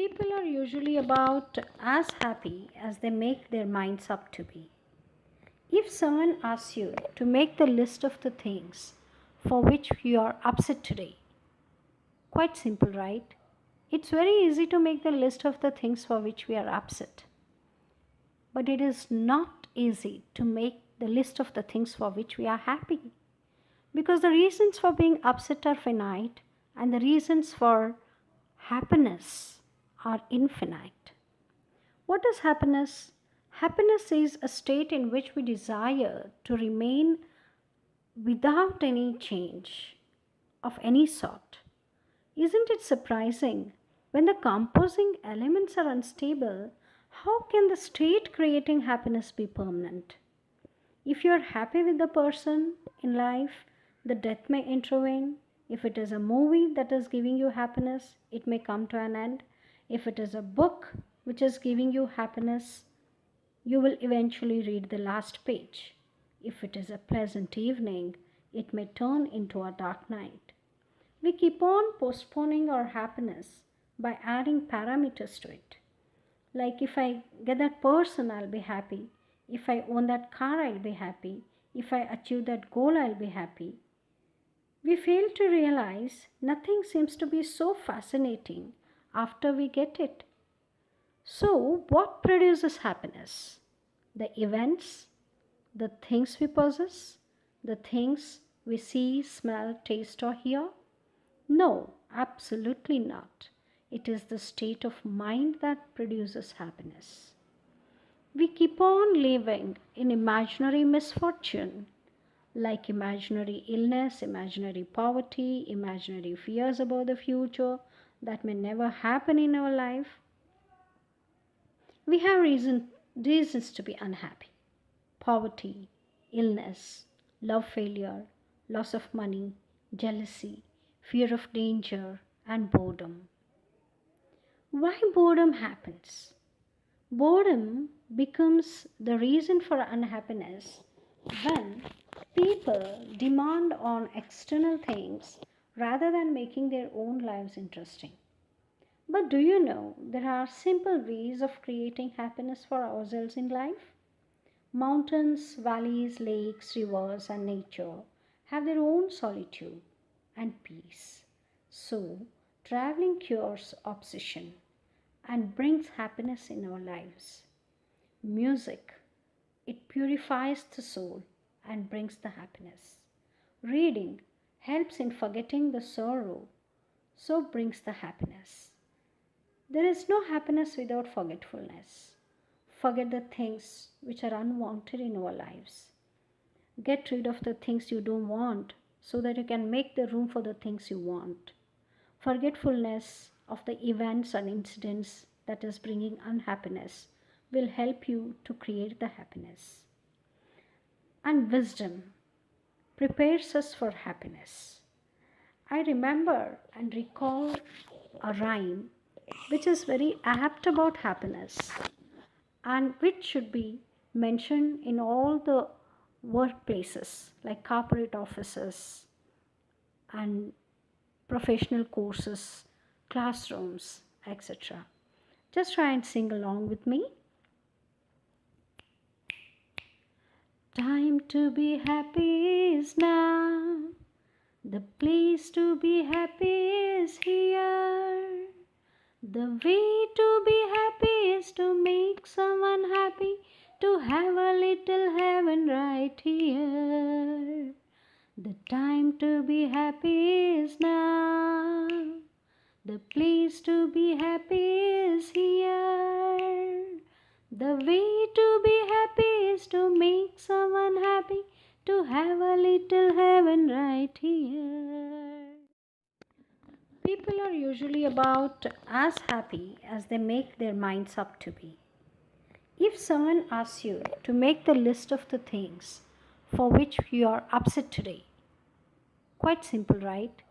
People are usually about as happy as they make their minds up to be. If someone asks you to make the list of the things for which you are upset today, quite simple, right? It's very easy to make the list of the things for which we are upset. But it is not easy to make the list of the things for which we are happy. Because the reasons for being upset are finite and the reasons for happiness are infinite. What is happiness? Happiness is a state in which we desire to remain without any change of any sort. Isn't it surprising? When the composing elements are unstable, how can the state creating happiness be permanent? If you are happy with the person in life, the death may intervene. If it is a movie that is giving you happiness, it may come to an end. If it is a book which is giving you happiness, you will eventually read the last page. If it is a pleasant evening, it may turn into a dark night. We keep on postponing our happiness by adding parameters to it. Like if I get that person, I'll be happy. If I own that car, I'll be happy. If I achieve that goal, I'll be happy. We fail to realize nothing seems to be so fascinating after we get it. So, what produces happiness? The events, the things we possess, the things we see, smell, taste, or hear? No, absolutely not. It is the state of mind that produces happiness. We keep on living in imaginary misfortune, like imaginary illness, imaginary poverty, imaginary fears about the future that may never happen in our life. We have reasons to be unhappy. Poverty, illness, love failure, loss of money, jealousy, fear of danger, and boredom. Why boredom happens? Boredom becomes the reason for unhappiness when people demand on external things rather than making their own lives interesting. But do you know there are simple ways of creating happiness for ourselves in life? Mountains, valleys, lakes, rivers, and nature have their own solitude and peace. So, traveling cures obsession and brings happiness in our lives. Music, it purifies the soul and brings the happiness. Reading helps in forgetting the sorrow, so brings the happiness. There is no happiness without forgetfulness. Forget the things which are unwanted in our lives. Get rid of the things you don't want so that you can make the room for the things you want. Forgetfulness of the events and incidents that is bringing unhappiness will help you to create the happiness. And wisdom prepares us for happiness. I remember and recall a rhyme which is very apt about happiness and which should be mentioned in all the workplaces like corporate offices and professional courses, classrooms, etc. Just try and sing along with me. Time to be happy is now. The place to be happy is here. The way to be happy is to make someone happy, to have a little heaven right here. The time to be happy is now. The place to be happy is here. The way to be happy is to make someone happy, to have a little heaven right here. People are usually about as happy as they make their minds up to be. If someone asks you to make the list of the things for which you are upset today, quite simple, right?